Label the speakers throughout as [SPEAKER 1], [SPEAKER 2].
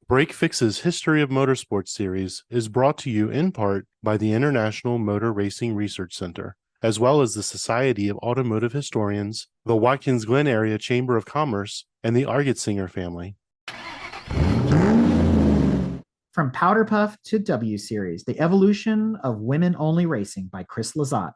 [SPEAKER 1] Break Fix's History of Motorsports series is brought to you in part by the International Motor Racing Research Center, as well as the Society of Automotive Historians, the Watkins Glen Area Chamber of Commerce, and the Argetsinger family.
[SPEAKER 2] From Powderpuff to W Series, The Evolution of Women-Only Racing by Chris Lezotte.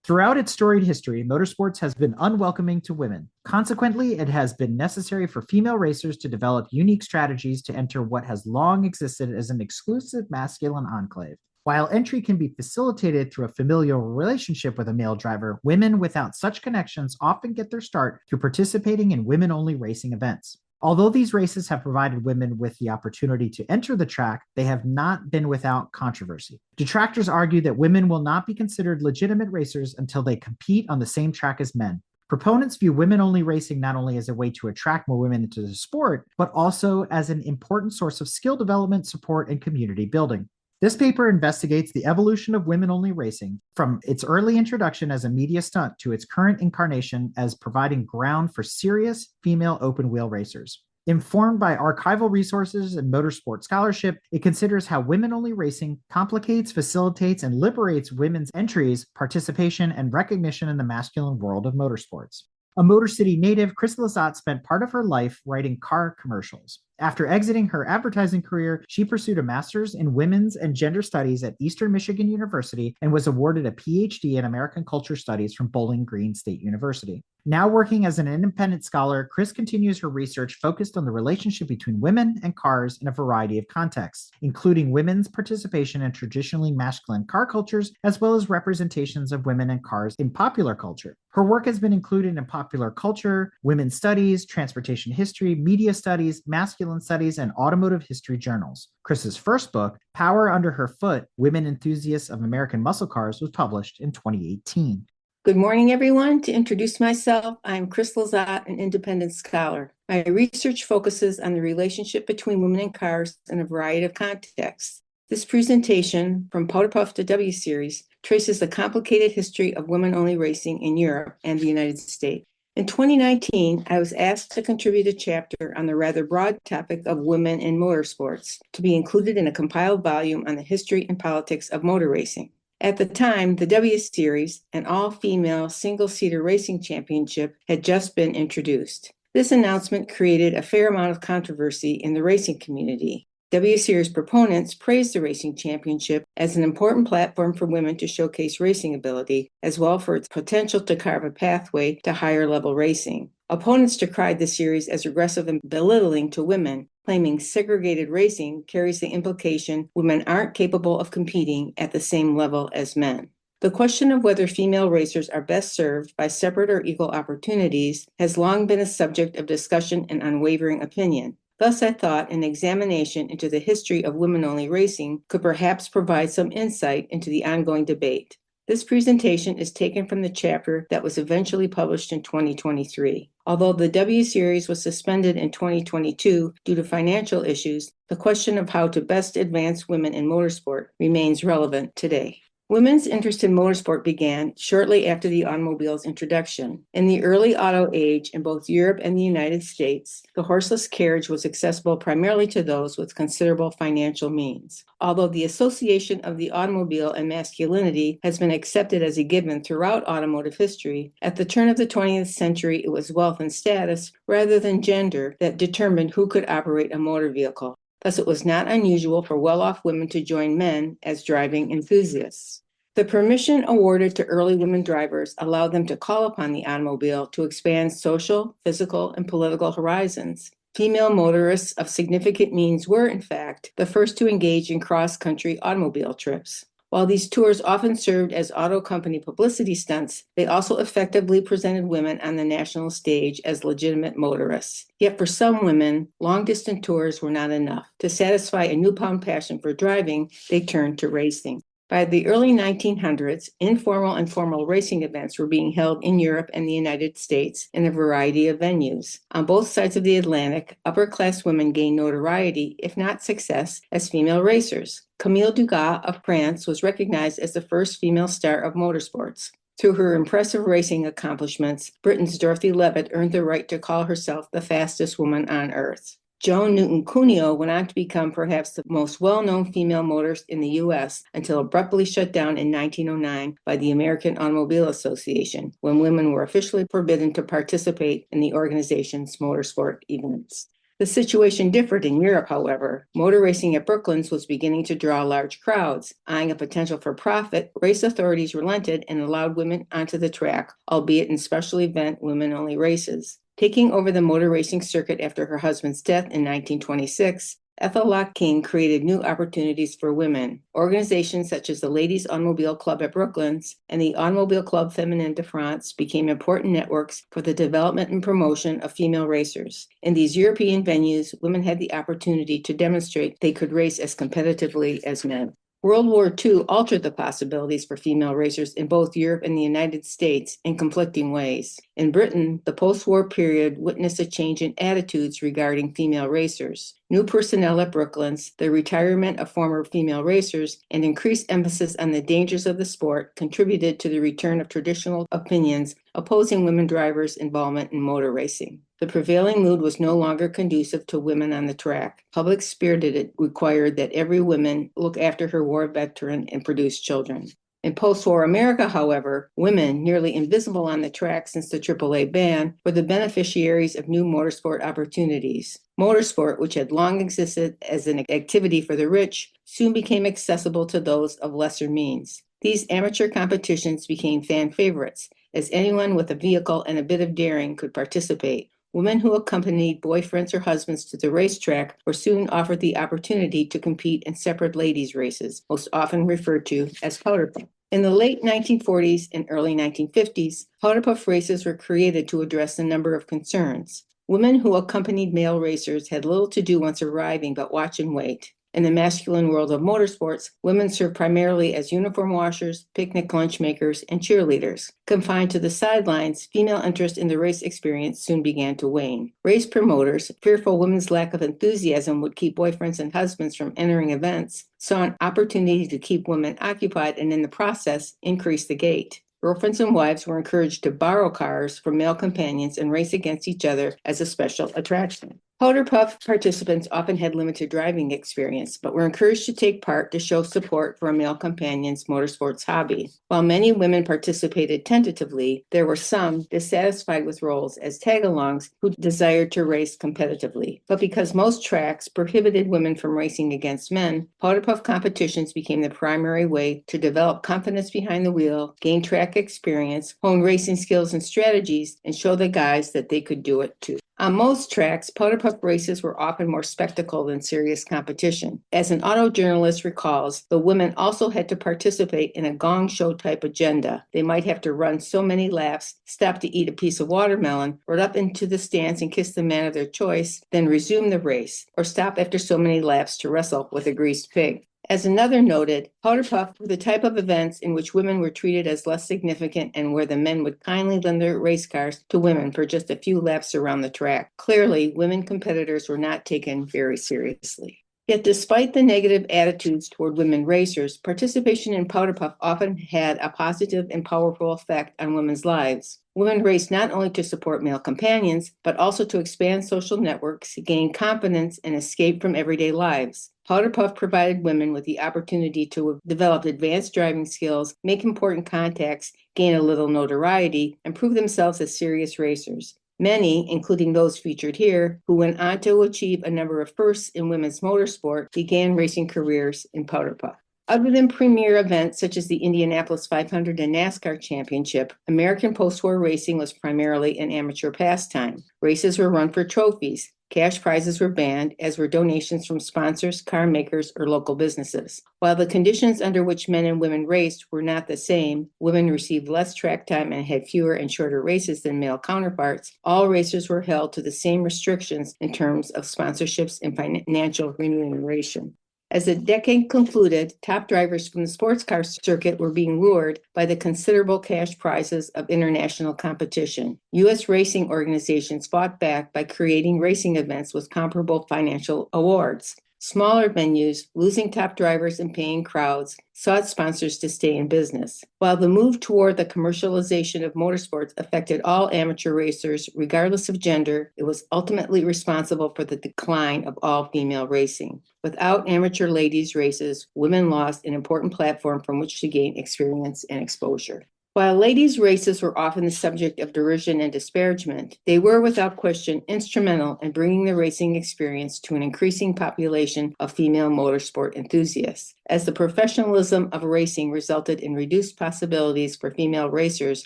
[SPEAKER 2] Throughout its storied history, motorsports has been unwelcoming to women. Consequently, it has been necessary for female racers to develop unique strategies to enter what has long existed as an exclusive masculine enclave. While entry can be facilitated through a familial relationship with a male driver, women without such connections often get their start through participating in women-only racing events. Although these races have provided women with the opportunity to enter the track, they have not been without controversy. Detractors argue that women will not be considered legitimate racers until they compete on the same track as men. Proponents view women-only racing not only as a way to attract more women into the sport, but also as an important source of skill development, support, and community building. This paper investigates the evolution of women-only racing from its early introduction as a media stunt to its current incarnation as providing ground for serious female open-wheel racers. Informed by archival resources and motorsport scholarship, it considers how women-only racing complicates, facilitates, and liberates women's entries, participation, and recognition in the masculine world of motorsports. A Motor City native, Chris Lezotte spent part of her life writing car commercials. After exiting her advertising career, she pursued a master's in women's and gender studies at Eastern Michigan University and was awarded a PhD in American Culture Studies from Bowling Green State University. Now working as an independent scholar, Chris continues her research focused on the relationship between women and cars in a variety of contexts, including women's participation in traditionally masculine car cultures, as well as representations of women and cars in popular culture. Her work has been included in popular culture, women's studies, transportation history, media studies, masculine studies, and automotive history journals. Chris's first book, Power Under Her Foot, Women Enthusiasts of American Muscle Cars, was published in 2018.
[SPEAKER 3] Good morning, everyone. To introduce myself, I'm Chris Lezotte, an independent scholar. My research focuses on the relationship between women and cars in a variety of contexts. This presentation, From Powderpuff to W Series, traces the complicated history of women-only racing in Europe and the United States. In 2019, I was asked to contribute a chapter on the rather broad topic of women in motorsports to be included in a compiled volume on the history and politics of motor racing. At the time, the W Series, an all-female single-seater racing championship, had just been introduced. This announcement created a fair amount of controversy in the racing community. W Series proponents praised the racing championship as an important platform for women to showcase racing ability, as well for its potential to carve a pathway to higher-level racing. Opponents decried the series as regressive and belittling to women, claiming segregated racing carries the implication women aren't capable of competing at the same level as men. The question of whether female racers are best served by separate or equal opportunities has long been a subject of discussion and unwavering opinion. Thus, I thought an examination into the history of women-only racing could perhaps provide some insight into the ongoing debate. This presentation is taken from the chapter that was eventually published in 2023. Although the W Series was suspended in 2022 due to financial issues, the question of how to best advance women in motorsport remains relevant today. Women's interest in motorsport began shortly after the automobile's introduction. In the early auto age in both Europe and the United States, the horseless carriage was accessible primarily to those with considerable financial means. Although the association of the automobile and masculinity has been accepted as a given throughout automotive history, at the turn of the 20th century it was wealth and status rather than gender that determined who could operate a motor vehicle. Thus, it was not unusual for well-off women to join men as driving enthusiasts. The permission awarded to early women drivers allowed them to call upon the automobile to expand social, physical, and political horizons. Female motorists of significant means were, in fact, the first to engage in cross-country automobile trips. While these tours often served as auto company publicity stunts, they also effectively presented women on the national stage as legitimate motorists. Yet for some women, long-distance tours were not enough. To satisfy a newfound passion for driving, they turned to racing. By the early 1900s, informal and formal racing events were being held in Europe and the United States in a variety of venues. On both sides of the Atlantic, upper-class women gained notoriety, if not success, as female racers. Camille Dugas of France was recognized as the first female star of motorsports. Through her impressive racing accomplishments, Britain's Dorothy Levitt earned the right to call herself the fastest woman on Earth. Joan Newton Cuneo went on to become perhaps the most well-known female motorist in the U.S. until abruptly shut down in 1909 by the American Automobile Association, when women were officially forbidden to participate in the organization's motorsport events. The situation differed in Europe, however. Motor racing at Brooklands was beginning to draw large crowds. Eyeing a potential for profit, race authorities relented and allowed women onto the track, albeit in special event women-only races. Taking over the motor racing circuit after her husband's death in 1926, Ethel Locke King created new opportunities for women. Organizations such as the Ladies Automobile Club at Brooklands and the Automobile Club Féminin de France became important networks for the development and promotion of female racers. In these European venues, women had the opportunity to demonstrate they could race as competitively as men. World War II altered the possibilities for female racers in both Europe and the United States in conflicting ways. In Britain, the post-war period witnessed a change in attitudes regarding female racers. New personnel at Brooklands, the retirement of former female racers, and increased emphasis on the dangers of the sport contributed to the return of traditional opinions opposing women drivers' involvement in motor racing. The prevailing mood was no longer conducive to women on the track. Public spirited required that every woman look after her war veteran and produce children. In post-war America, however, women, nearly invisible on the track since the AAA ban, were the beneficiaries of new motorsport opportunities. Motorsport, which had long existed as an activity for the rich, soon became accessible to those of lesser means. These amateur competitions became fan favorites, as anyone with a vehicle and a bit of daring could participate. Women who accompanied boyfriends or husbands to the racetrack were soon offered the opportunity to compete in separate ladies' races, most often referred to as Powderpuff. In the late 1940s and early 1950s, Powderpuff races were created to address a number of concerns. Women who accompanied male racers had little to do once arriving but watch and wait. In the masculine world of motorsports, women served primarily as uniform washers, picnic lunch makers, and cheerleaders. Confined to the sidelines, female interest in the race experience soon began to wane. Race promoters, fearful women's lack of enthusiasm would keep boyfriends and husbands from entering events, saw an opportunity to keep women occupied and in the process increase the gate. Girlfriends and wives were encouraged to borrow cars from male companions and race against each other as a special attraction. Powderpuff participants often had limited driving experience, but were encouraged to take part to show support for a male companion's motorsports hobby. While many women participated tentatively, there were some dissatisfied with roles as tag-alongs who desired to race competitively. But because most tracks prohibited women from racing against men, Powderpuff competitions became the primary way to develop confidence behind the wheel, gain track experience, hone racing skills and strategies, and show the guys that they could do it too. On most tracks, Powderpuff races were often more spectacle than serious competition. As an auto journalist recalls, the women also had to participate in a gong show type agenda. They might have to run so many laps, stop to eat a piece of watermelon, run up into the stands and kiss the man of their choice, then resume the race, or stop after so many laps to wrestle with a greased pig. As another noted, Powderpuff were the type of events in which women were treated as less significant and where the men would kindly lend their race cars to women for just a few laps around the track. Clearly, women competitors were not taken very seriously. Yet despite the negative attitudes toward women racers, participation in Powderpuff often had a positive and powerful effect on women's lives. Women raced not only to support male companions, but also to expand social networks, gain confidence, and escape from everyday lives. Powderpuff provided women with the opportunity to develop advanced driving skills, make important contacts, gain a little notoriety, and prove themselves as serious racers. Many, including those featured here, who went on to achieve a number of firsts in women's motorsport, began racing careers in Powderpuff. Other than premier events such as the Indianapolis 500 and NASCAR Championship, American post-war racing was primarily an amateur pastime. Races were run for trophies. Cash prizes were banned, as were donations from sponsors, car makers, or local businesses. While the conditions under which men and women raced were not the same, women received less track time and had fewer and shorter races than male counterparts, all racers were held to the same restrictions in terms of sponsorships and financial remuneration. As the decade concluded, top drivers from the sports car circuit were being lured by the considerable cash prizes of international competition. U.S. racing organizations fought back by creating racing events with comparable financial awards. Smaller venues, losing top drivers and paying crowds, sought sponsors to stay in business. While the move toward the commercialization of motorsports affected all amateur racers, regardless of gender, it was ultimately responsible for the decline of all-female racing. Without amateur ladies' races, women lost an important platform from which to gain experience and exposure. While ladies' races were often the subject of derision and disparagement, they were without question instrumental in bringing the racing experience to an increasing population of female motorsport enthusiasts. As the professionalism of racing resulted in reduced possibilities for female racers,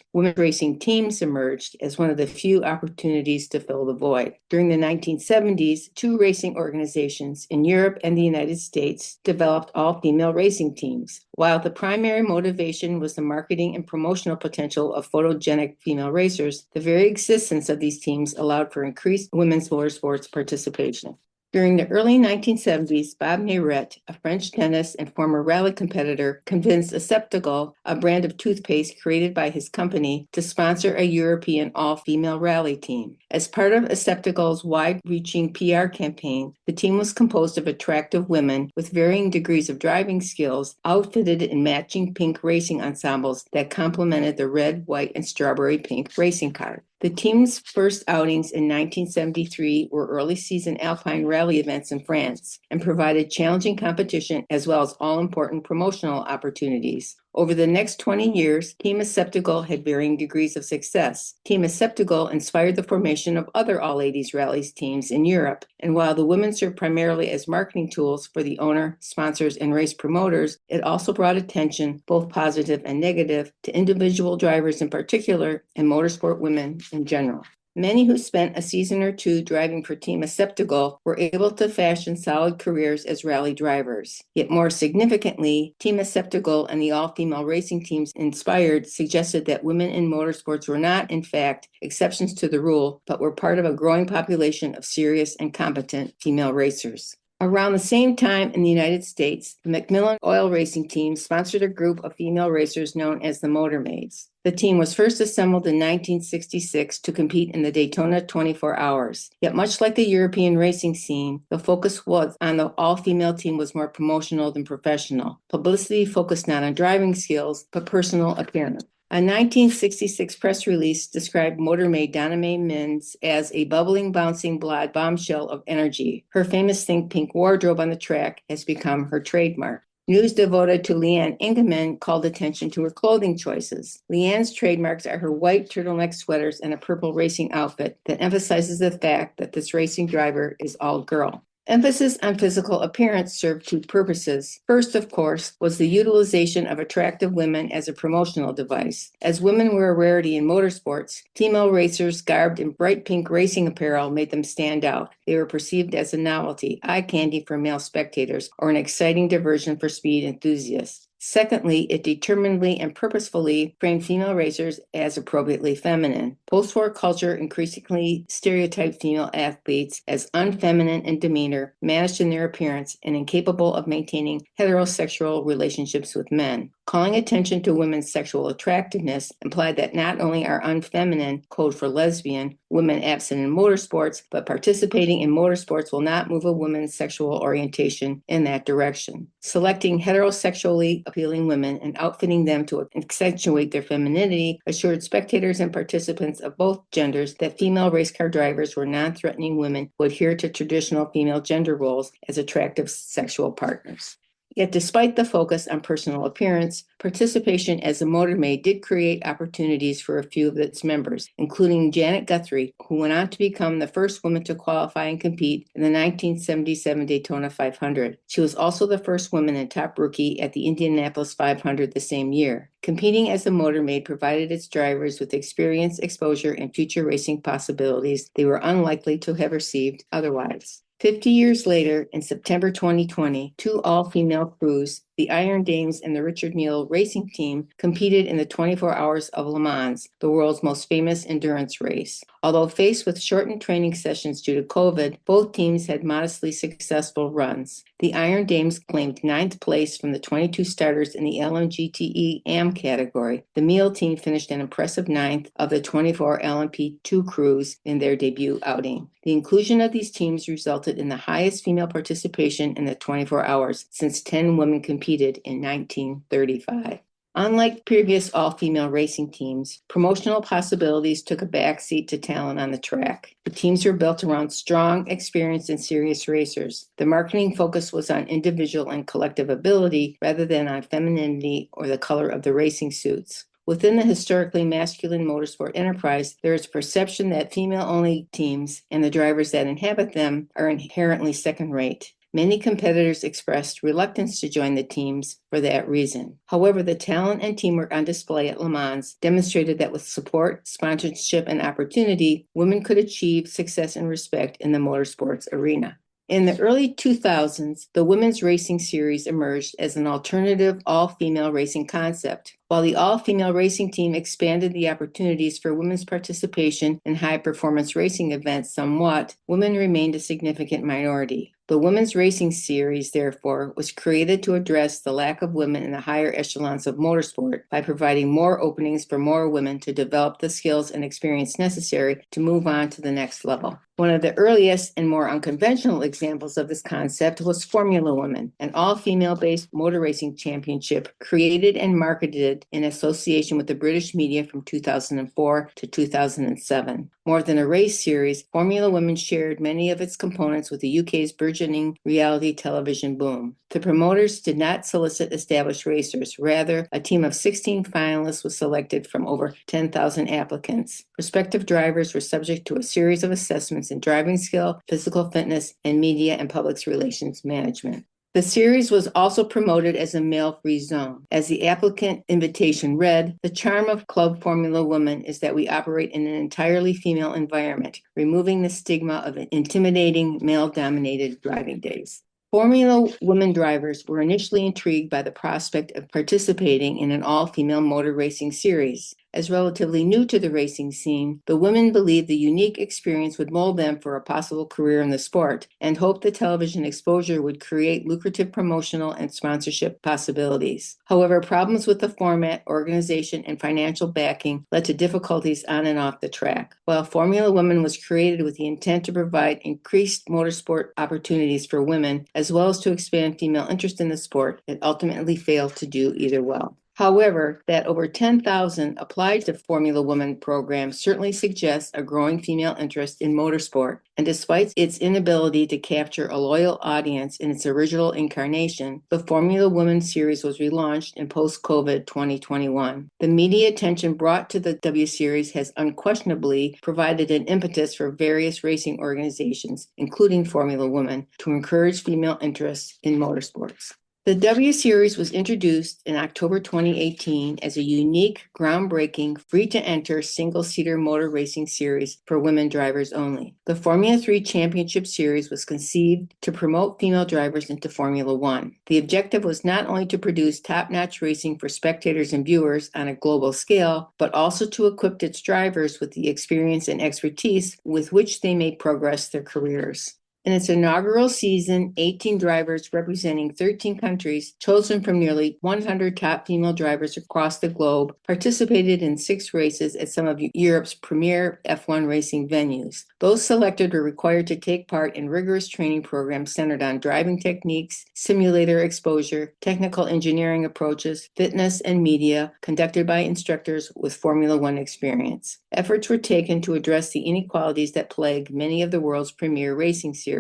[SPEAKER 3] women's racing teams emerged as one of the few opportunities to fill the void. During the 1970s, two racing organizations in Europe and the United States developed all-female racing teams. While the primary motivation was the marketing and promotional potential of photogenic female racers, the very existence of these teams allowed for increased women's motorsports participation. During the early 1970s, Bob Nairette, a French dentist and former rally competitor, convinced Aseptagol, a brand of toothpaste created by his company, to sponsor a European all-female rally team. As part of Aseptagol's wide-reaching PR campaign, the team was composed of attractive women with varying degrees of driving skills, outfitted in matching pink racing ensembles that complemented the red, white, and strawberry pink racing car. The team's first outings in 1973 were early season alpine rally events in France and provided challenging competition as well as all-important promotional opportunities. Over the next 20 years, Team Aseptagol had varying degrees of success. Team Aseptagol inspired the formation of other all-ladies rallies teams in Europe, and while the women served primarily as marketing tools for the owner, sponsors, and race promoters, it also brought attention, both positive and negative, to individual drivers in particular and motorsport women in general. Many who spent a season or two driving for Team Aseptagol were able to fashion solid careers as rally drivers. Yet more significantly, Team Aseptagol and the all-female racing teams inspired suggested that women in motorsports were not, in fact, exceptions to the rule, but were part of a growing population of serious and competent female racers. Around the same time in the United States, the Macmillan Oil Racing Team sponsored a group of female racers known as the Motor Maids. The team was first assembled in 1966 to compete in the Daytona 24 Hours. Yet much like the European racing scene, the focus was on the all-female team was more promotional than professional. Publicity focused not on driving skills, but personal appearance. A 1966 press release described motor maid Donna Mae Mins as a bubbling, bouncing blonde bombshell of energy. Her famous Think Pink wardrobe on the track has become her trademark. News devoted to Leanne Ingeman called attention to her clothing choices. Leanne's trademarks are her white turtleneck sweaters and a purple racing outfit that emphasizes the fact that this racing driver is all girl. Emphasis on physical appearance served two purposes. First, of course, was the utilization of attractive women as a promotional device. As women were a rarity in motorsports, female racers garbed in bright pink racing apparel made them stand out. They were perceived as a novelty, eye candy for male spectators, or an exciting diversion for speed enthusiasts. Secondly, it determinedly and purposefully framed female racers as appropriately feminine. Post-war culture increasingly stereotyped female athletes as unfeminine in demeanor, managed in their appearance, and incapable of maintaining heterosexual relationships with men. Calling attention to women's sexual attractiveness implied that not only are unfeminine, code for lesbian, women absent in motorsports, but participating in motorsports will not move a woman's sexual orientation in that direction. Selecting heterosexually appealing women and outfitting them to accentuate their femininity assured spectators and participants of both genders that female race car drivers were non-threatening women who adhere to traditional female gender roles as attractive sexual partners. Yet despite the focus on personal appearance, participation as a motor maid did create opportunities for a few of its members, including Janet Guthrie, who went on to become the first woman to qualify and compete in the 1977 Daytona 500. She was also the first woman and top rookie at the Indianapolis 500 the same year. Competing as a motor maid provided its drivers with experience, exposure, and future racing possibilities they were unlikely to have received otherwise. 50 years later, in September 2020, two all-female crews, the Iron Dames and the Richard Mille Racing Team competed in the 24 Hours of Le Mans, the world's most famous endurance race. Although faced with shortened training sessions due to COVID, both teams had modestly successful runs. The Iron Dames claimed ninth place from the 22 starters in the LMGTE AM category. The Mille team finished an impressive ninth of the 24 LMP2 crews in their debut outing. The inclusion of these teams resulted in the highest female participation in the 24 hours since 10 women competed in 1935. Unlike previous all-female racing teams, promotional possibilities took a backseat to talent on the track. The teams were built around strong, experienced, and serious racers. The marketing focus was on individual and collective ability rather than on femininity or the color of the racing suits. Within the historically masculine motorsport enterprise, there is perception that female-only teams and the drivers that inhabit them are inherently second-rate. Many competitors expressed reluctance to join the teams for that reason. However, the talent and teamwork on display at Le Mans demonstrated that with support, sponsorship, and opportunity, women could achieve success and respect in the motorsports arena. In the early 2000s, the Women's Racing Series emerged as an alternative all-female racing concept. While the all-female racing team expanded the opportunities for women's participation in high-performance racing events somewhat, women remained a significant minority. The Women's Racing Series, therefore, was created to address the lack of women in the higher echelons of motorsport by providing more openings for more women to develop the skills and experience necessary to move on to the next level. One of the earliest and more unconventional examples of this concept was Formula Women, an all-female-based motor racing championship created and marketed in association with the British media from 2004 to 2007. More than a race series, Formula Women shared many of its components with the UK's burgeoning reality television boom. The promoters did not solicit established racers. Rather, a team of 16 finalists was selected from over 10,000 applicants. Prospective drivers were subject to a series of assessments in driving skill, physical fitness, and media and public relations management. The series was also promoted as a male-free zone. As the applicant invitation read, the charm of Club Formula Women is that we operate in an entirely female environment, removing the stigma of intimidating male-dominated driving days. Formula Women drivers were initially intrigued by the prospect of participating in an all-female motor racing series. As relatively new to the racing scene, the women believed the unique experience would mold them for a possible career in the sport and hoped the television exposure would create lucrative promotional and sponsorship possibilities. However, problems with the format, organization, and financial backing led to difficulties on and off the track. While Formula Women was created with the intent to provide increased motorsport opportunities for women, as well as to expand female interest in the sport, it ultimately failed to do either well. However, that over 10,000 applied to Formula Women program certainly suggests a growing female interest in motorsport. And despite its inability to capture a loyal audience in its original incarnation, the Formula Women series was relaunched in post-COVID 2021. The media attention brought to the W Series has unquestionably provided an impetus for various racing organizations, including Formula Women, to encourage female interest in motorsports. The W Series was introduced in October 2018 as a unique, groundbreaking, free-to-enter single-seater motor racing series for women drivers only. The Formula 3 Championship Series was conceived to promote female drivers into Formula One. The objective was not only to produce top-notch racing for spectators and viewers on a global scale, but also to equip its drivers with the experience and expertise with which they may progress their careers. In its inaugural season, 18 drivers representing 13 countries, chosen from nearly 100 top female drivers across the globe, participated in 6 races at some of Europe's premier F1 racing venues. Those selected were required to take part in rigorous training programs centered on driving techniques, simulator exposure, technical engineering approaches, fitness, and media, conducted by instructors with Formula One experience. Efforts were taken to address the inequalities that plague many of the world's premier racing series.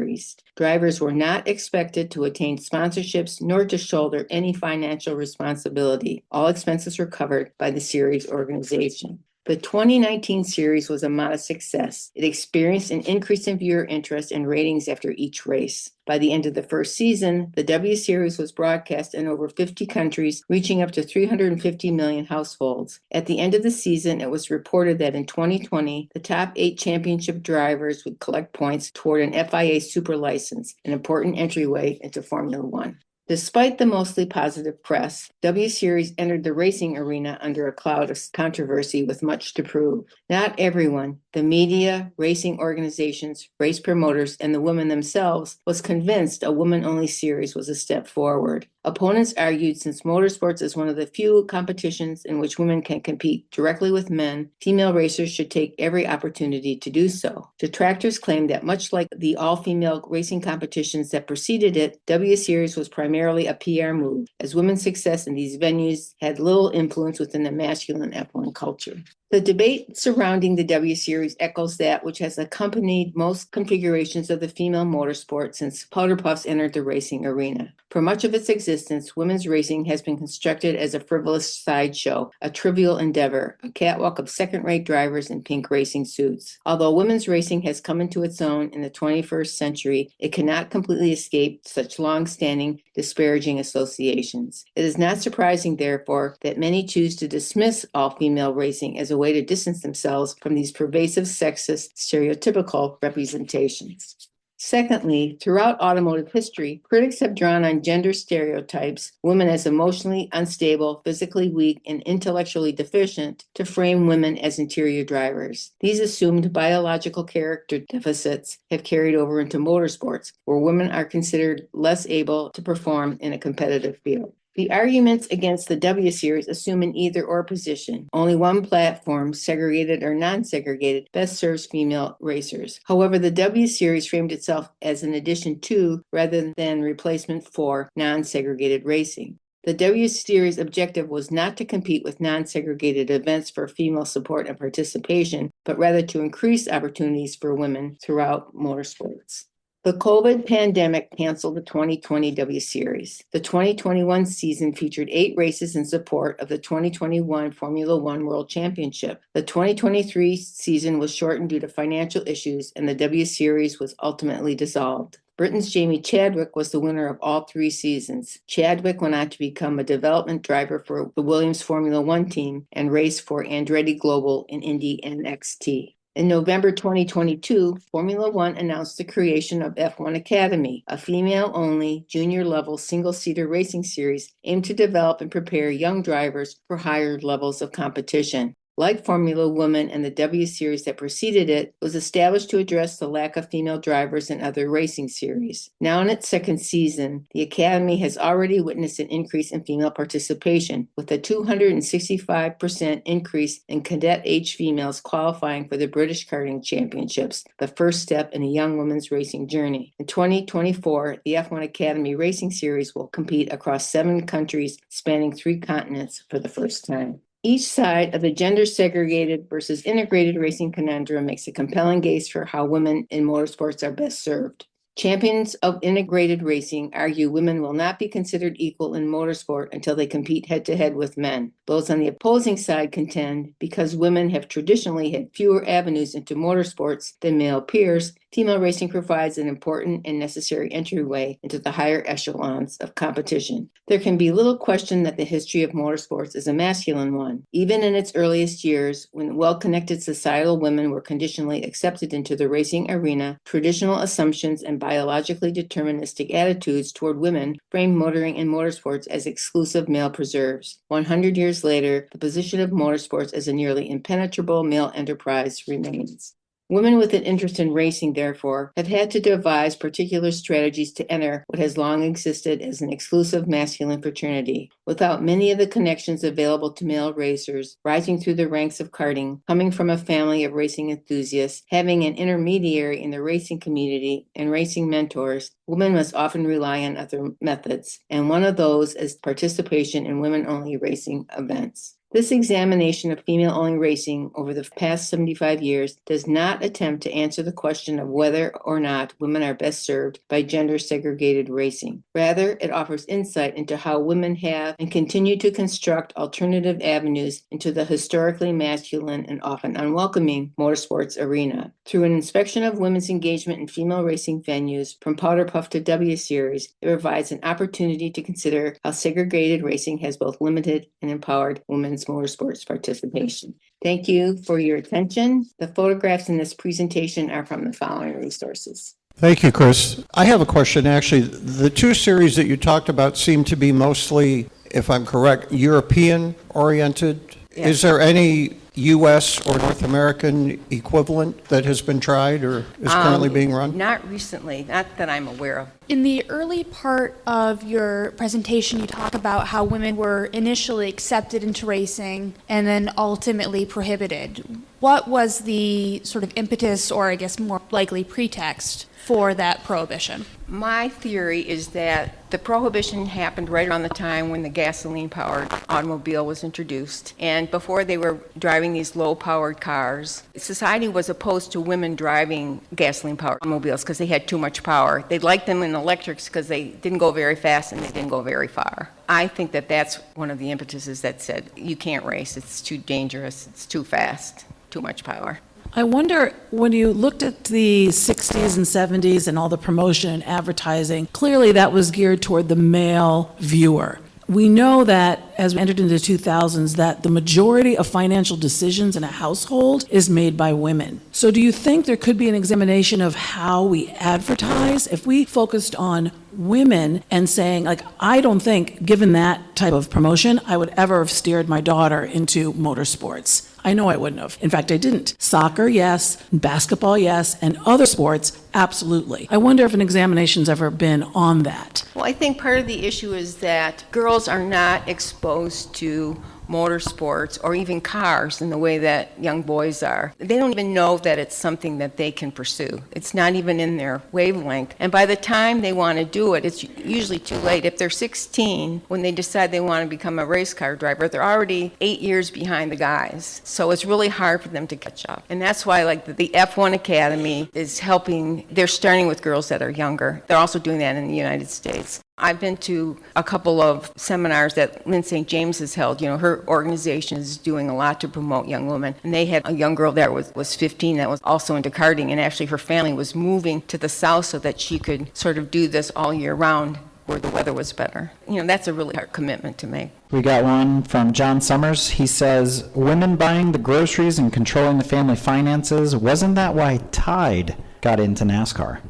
[SPEAKER 3] Drivers were not expected to attain sponsorships nor to shoulder any financial responsibility. All expenses were covered by the series organization. The 2019 series was a modest success. It experienced an increase in viewer interest and ratings after each race. By the end of the first season, the W Series was broadcast in over 50 countries, reaching up to 350 million households. At the end of the season, it was reported that in 2020, the top 8 championship drivers would collect points toward an FIA super license, an important entryway into Formula One. Despite the mostly positive press, W Series entered the racing arena under a cloud of controversy with much to prove. Not everyone, the media, racing organizations, race promoters, and the women themselves, was convinced a woman-only series was a step forward. Opponents argued since motorsports is one of the few competitions in which women can compete directly with men, female racers should take every opportunity to do so. Detractors claimed that much like the all-female racing competitions that preceded it, W Series was primarily a PR move, as women's success in these venues had little influence within the masculine F1 culture. The debate surrounding the W Series echoes that which has accompanied most configurations of the female motorsport since Powderpuffs entered the racing arena. For much of its existence, women's racing has been constructed as a frivolous sideshow, a trivial endeavor, a catwalk of second-rate drivers in pink racing suits. Although women's racing has come into its own in the 21st century, it cannot completely escape such long-standing, disparaging associations. It is not surprising, therefore, that many choose to dismiss all-female racing as a way to distance themselves from these pervasive sexist, stereotypical representations. Secondly, throughout automotive history, critics have drawn on gender stereotypes, women as emotionally unstable, physically weak, and intellectually deficient, to frame women as interior drivers. These assumed biological character deficits have carried over into motorsports, where women are considered less able to perform in a competitive field. The arguments against the W Series assume an either-or position. Only one platform, segregated or non-segregated, best serves female racers. However, the W Series framed itself as an addition to, rather than replacement for, non-segregated racing. The W Series objective was not to compete with non-segregated events for female support and participation, but rather to increase opportunities for women throughout motorsports. The COVID pandemic canceled the 2020 W Series. The 2021 season featured 8 races in support of the 2021 Formula One World Championship. The 2023 season was shortened due to financial issues, and the W Series was ultimately dissolved. Britain's Jamie Chadwick was the winner of all 3 seasons. Chadwick went on to become a development driver for the Williams Formula One team and race for Andretti Global in Indy NXT. In November 2022, Formula One announced the creation of F1 Academy, a female-only, junior-level single-seater racing series aimed to develop and prepare young drivers for higher levels of competition. Like Formula Woman and the W Series that preceded it, was established to address the lack of female drivers in other racing series. Now in its 2nd season, the Academy has already witnessed an increase in female participation, with a 265% increase in cadet-age females qualifying for the British Karting Championships, the first step in a young woman's racing journey. In 2024, the F1 Academy Racing Series will compete across 7 countries spanning 3 continents for the first time. Each side of the gender-segregated versus integrated racing conundrum makes a compelling case for how women in motorsports are best served. Champions of integrated racing argue women will not be considered equal in motorsport until they compete head-to-head with men. Those on the opposing side contend because women have traditionally had fewer avenues into motorsports than male peers, female racing provides an important and necessary entryway into the higher echelons of competition. There can be little question that the history of motorsports is a masculine one. Even in its earliest years, when well-connected societal women were conditionally accepted into the racing arena, traditional assumptions and biologically deterministic attitudes toward women framed motoring and motorsports as exclusive male preserves. 100 years later, the position of motorsports as a nearly impenetrable male enterprise remains. Women with an interest in racing, therefore, have had to devise particular strategies to enter what has long existed as an exclusive masculine fraternity. Without many of the connections available to male racers, rising through the ranks of karting, coming from a family of racing enthusiasts, having an intermediary in the racing community, and racing mentors, women must often rely on other methods, and one of those is participation in women-only racing events. This examination of female-only racing over the past 75 years does not attempt to answer the question of whether or not women are best served by gender-segregated racing. Rather, it offers insight into how women have and continue to construct alternative avenues into the historically masculine and often unwelcoming motorsports arena. Through an inspection of women's engagement in female racing venues, from Powderpuff to W Series, it provides an opportunity to consider how segregated racing has both limited and empowered women's motorsports participation. Thank you for your attention. The photographs in this presentation are from the following resources.
[SPEAKER 4] Thank you, Chris. I have a question, actually. The two series that you talked about seem to be mostly, if I'm correct, European-oriented.
[SPEAKER 3] Yeah.
[SPEAKER 4] Is there any U.S. or North American equivalent that has been tried or is currently being run?
[SPEAKER 3] Not recently, not that I'm aware of.
[SPEAKER 5] In the early part of your presentation, you talk about how women were initially accepted into racing and then ultimately prohibited. What was the sort of impetus, or I guess more likely pretext, for that prohibition?
[SPEAKER 3] My theory is that the prohibition happened right around the time when the gasoline-powered automobile was introduced. And before they were driving these low-powered cars, society was opposed to women driving gasoline-powered automobiles because they had too much power. They liked them in electrics because they didn't go very fast and they didn't go very far. I think that that's one of the impetuses that said, you can't race, it's too dangerous, it's too fast, too much power.
[SPEAKER 6] I wonder, when you looked at the 60s and 70s and all the promotion and advertising, clearly that was geared toward the male viewer. We know that as we entered into the 2000s, that the majority of financial decisions in a household is made by women. So do you think there could be an examination of how we advertise if we focused on women and saying, like, I don't think, given that type of promotion, I would ever have steered my daughter into motorsports. I know I wouldn't have. In fact, I didn't. Soccer, yes. Basketball, yes. And other sports, absolutely. I wonder if an examination's ever been on that.
[SPEAKER 3] Well, I think part of the issue is that girls are not exposed to motorsports or even cars in the way that young boys are. They don't even know that it's something that they can pursue. It's not even in their wavelength. And by the time they want to do it, it's usually too late. If they're 16, when they decide they want to become a race car driver, they're already 8 years behind the guys. So it's really hard for them to catch up. And that's why, like, the F1 Academy is helping. They're starting with girls that are younger. They're also doing that in the United States. I've been to a couple of seminars that Lynn St. James has held. You know, her organization is doing a lot to promote young women. And they had a young girl that was 15 that was also into karting, and actually her family was moving to the south so that she could sort of do this all year round where the weather was better. You know, that's a really hard commitment to make.
[SPEAKER 2] We got one from John Summers. He says, women buying the groceries and controlling the family finances, wasn't that why Tide got into NASCAR?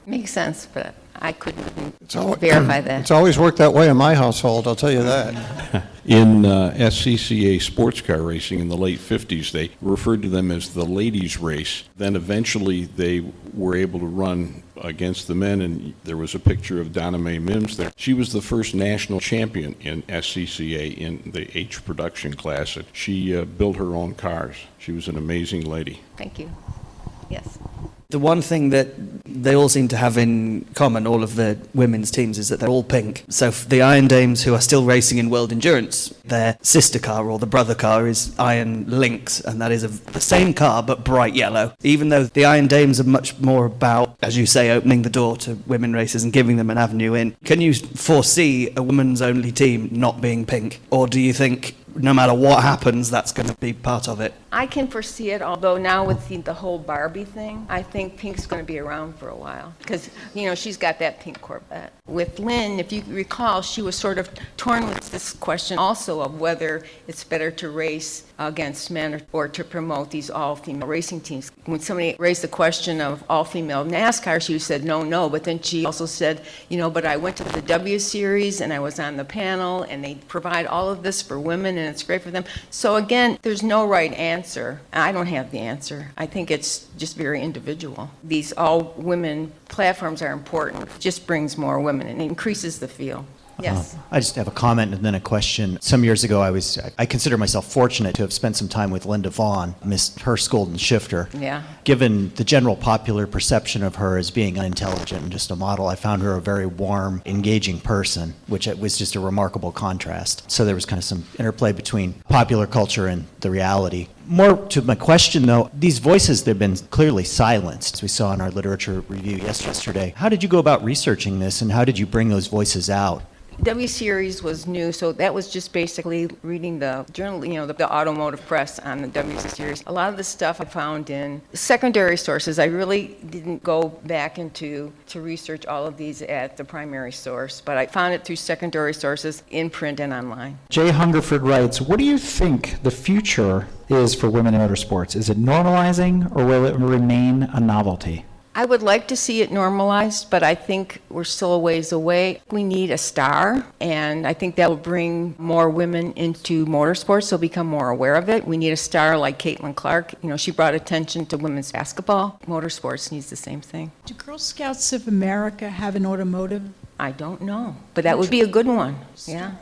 [SPEAKER 3] Makes sense, but I couldn't verify that.
[SPEAKER 4] It's always worked that way in my household, I'll tell you that.
[SPEAKER 7] In SCCA sports car racing in the late 50s, they referred to them as the ladies' race. Then eventually they were able to run against the men, and there was a picture of Donna Mae Mims there. She was the first national champion in SCCA in the H production class. She built her own cars. She was an amazing lady.
[SPEAKER 3] Thank you. Yes.
[SPEAKER 8] The one thing that they all seem to have in common, all of the women's teams, is that they're all pink. So for the Iron Dames, who are still racing in World Endurance, their sister car or the brother car is Iron Lynx, and that is the same car but bright yellow. Even though the Iron Dames are much more about, as you say, opening the door to women racers and giving them an avenue in. Can you foresee a women's only team not being pink? Or do you think no matter what happens, that's going to be part of it?
[SPEAKER 3] I can foresee it, although now with the whole Barbie thing, I think pink's going to be around for a while. Because, you know, she's got that pink Corvette. With Lynn, if you recall, she was sort of torn with this question also of whether it's better to race against men or to promote these all-female racing teams. When somebody raised the question of all-female NASCAR, she said no, but then she also said, you know, but I went to the W Series and I was on the panel and they provide all of this for women and it's great for them. So again, there's no right answer. I don't have the answer. I think it's just very individual. These all-women platforms are important. It just brings more women and increases the field. Yes.
[SPEAKER 9] I just have a comment and then a question. Some years ago, I consider myself fortunate to have spent some time with Linda Vaughn, Miss Hurst Golden Shifter.
[SPEAKER 3] Yeah.
[SPEAKER 9] Given the general popular perception of her as being unintelligent and just a model, I found her a very warm, engaging person, which was just a remarkable contrast. So there was kind of some interplay between popular culture and the reality. More to my question, though, these voices, they've been clearly silenced, as we saw in our literature review yesterday. How did you go about researching this, and how did you bring those voices out?
[SPEAKER 3] W Series was new, so that was just basically reading the journal, you know, the automotive press on the W Series. A lot of the stuff I found in secondary sources. I really didn't go back to research all of these at the primary source, but I found it through secondary sources in print and online.
[SPEAKER 2] Jay Hungerford writes, what do you think the future is for women in motorsports? Is it normalizing or will it remain a novelty?
[SPEAKER 3] I would like to see it normalized, but I think we're still a ways away. We need a star, and I think that will bring more women into motorsports. They'll become more aware of it. We need a star like Caitlin Clark. She brought attention to women's basketball. Motorsports needs the same thing.
[SPEAKER 10] Do Girl Scouts of America have an automotive?
[SPEAKER 3] I don't know, but that would be a good one. Yeah.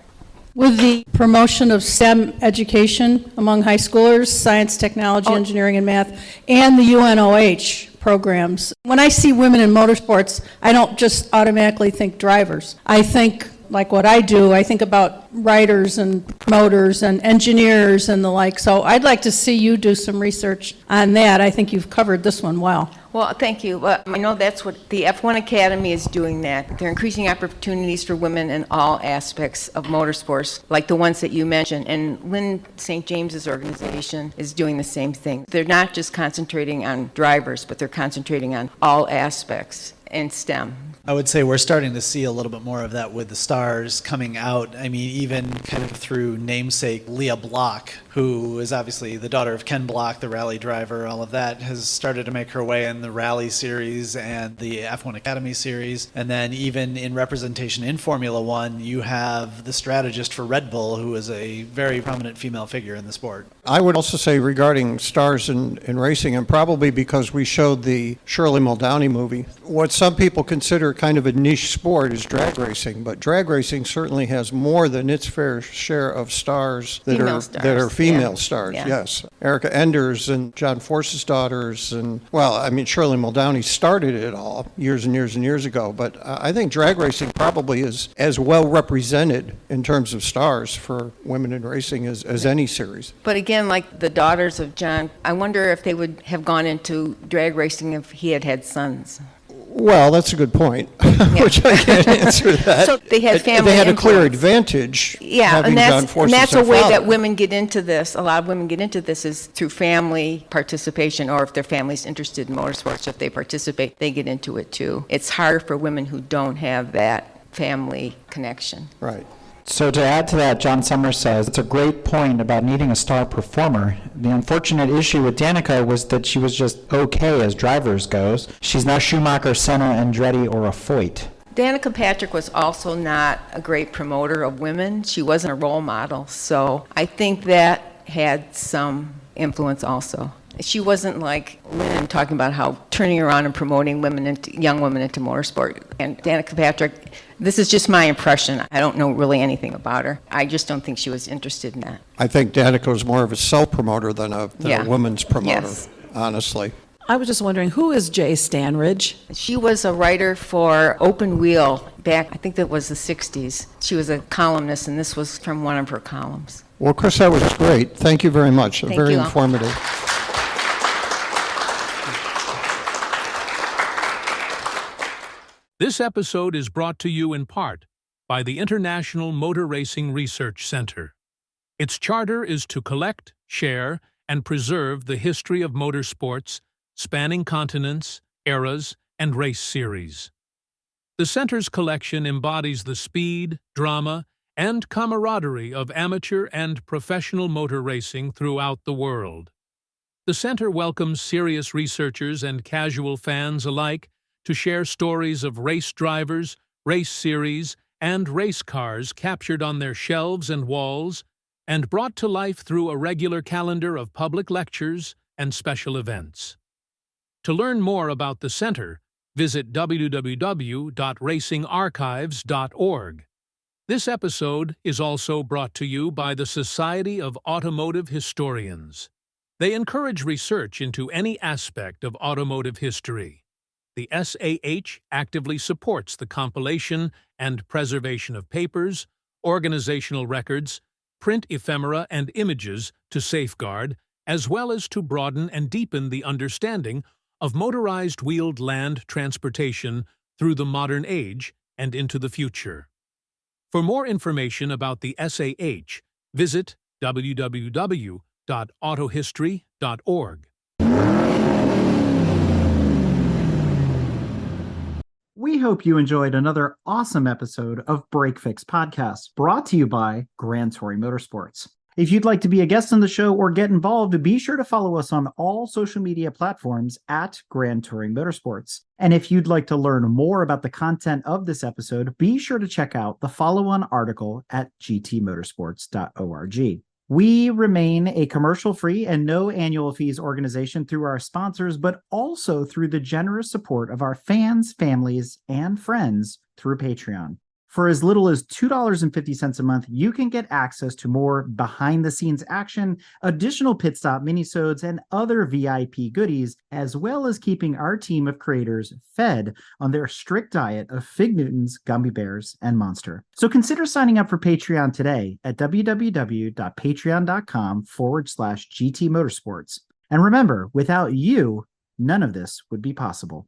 [SPEAKER 11] With the promotion of STEM education among high schoolers, science, technology, engineering, and math, and the UNOH programs, when I see women in motorsports, I don't just automatically think drivers. I think, like what I do, I think about writers and promoters and engineers and the like. So I'd like to see you do some research on that. I think you've covered this one well.
[SPEAKER 3] Well, thank you. I know that's what the F1 Academy is doing that. They're increasing opportunities for women in all aspects of motorsports, like the ones that you mentioned. And Lynn St. James's organization is doing the same thing. They're not just concentrating on drivers, but they're concentrating on all aspects in STEM.
[SPEAKER 12] I would say we're starting to see a little bit more of that with the stars coming out. I mean, even kind of through namesake Leah Block, who is obviously the daughter of Ken Block, the rally driver, all of that, has started to make her way in the Rally Series and the F1 Academy Series. And then even in representation in Formula One, you have the strategist for Red Bull, who is a very prominent female figure in the sport.
[SPEAKER 4] I would also say regarding stars in racing, and probably because we showed the Shirley Muldowney movie, what some people consider kind of a niche sport is drag racing, but drag racing certainly has more than its fair share of stars that are female stars.
[SPEAKER 3] Yeah.
[SPEAKER 4] Yes, Erica Enders and John Force's daughters, and Shirley Muldowney started it all years and years and years ago. But I think drag racing probably is as well represented in terms of stars for women in racing as any series.
[SPEAKER 3] But again, like the daughters of John, I wonder if they would have gone into drag racing if he had sons.
[SPEAKER 4] Well, that's a good point, which I can't answer that.
[SPEAKER 3] So they had family
[SPEAKER 4] They had a clear
[SPEAKER 3] influence.
[SPEAKER 4] advantage
[SPEAKER 3] and
[SPEAKER 4] having John Force
[SPEAKER 3] that's
[SPEAKER 4] as
[SPEAKER 3] a
[SPEAKER 4] their
[SPEAKER 3] way
[SPEAKER 4] father.
[SPEAKER 3] that women get into this. A lot of women get into this is through family participation, or if their family's interested in motorsports, if they participate, they get into it too. It's harder for women who don't have that family connection.
[SPEAKER 4] Right.
[SPEAKER 13] So to add to that, John Summers says, it's a great point about needing a star performer. The unfortunate issue with Danica was that she was just okay as drivers goes. She's not Schumacher, Senna, Andretti, or a Foyt.
[SPEAKER 3] Danica Patrick was also not a great promoter of women. She wasn't a role model. So I think that had some influence also. She wasn't like Lynn talking about how turning around and promoting young women into motorsport. And Danica Patrick, this is just my impression. I don't know really anything about her. I just don't think she was interested in that.
[SPEAKER 4] I think Danica was more of a self-promoter than a women's promoter,
[SPEAKER 3] Yes.
[SPEAKER 4] honestly.
[SPEAKER 6] I was just wondering, who is Jay Stanridge?
[SPEAKER 3] She was a writer for Open Wheel back, I think that was the 60s. She was a columnist, and this was from one of her columns.
[SPEAKER 4] Well, Chris, that was great. Thank you very much.
[SPEAKER 3] Thank
[SPEAKER 4] Very
[SPEAKER 3] you.
[SPEAKER 4] informative.
[SPEAKER 14] This episode is brought to you in part by the International Motor Racing Research Center. Its charter is to collect, share, and preserve the history of motorsports, spanning continents, eras, and race series. The center's collection embodies the speed, drama, and camaraderie of amateur and professional motor racing throughout the world. The center welcomes serious researchers and casual fans alike to share stories of race drivers, race series, and race cars captured on their shelves and walls and brought to life through a regular calendar of public lectures and special events. To learn more about the center, visit www.racingarchives.org. This episode is also brought to you by the Society of Automotive Historians. They encourage research into any aspect of automotive history. The SAH actively supports the compilation and preservation of papers, organizational records, print ephemera, and images to safeguard, as well as to broaden and deepen the understanding of motorized wheeled land transportation through the modern age and into the future. For more information about the SAH, visit www.autohistory.org.
[SPEAKER 2] We hope you enjoyed another awesome episode of Break Fix Podcast, brought to you by Grand Touring Motorsports. If you'd like to be a guest on the show or get involved, be sure to follow us on all social media platforms at Grand Touring Motorsports. And if you'd like to learn more about the content of this episode, be sure to check out the follow-on article at gtmotorsports.org. We remain a commercial-free and no annual fees organization through our sponsors, but also through the generous support of our fans, families, and friends through Patreon. For as little as $2.50 a month, you can get access to more behind-the-scenes action, additional pit stop minisodes, and other VIP goodies, as well as keeping our team of creators fed on their strict diet of Fig Newtons, gummy bears, and Monster. So consider signing up for Patreon today at www.patreon.com/GT Motorsports. And remember, without you, none of this would be possible.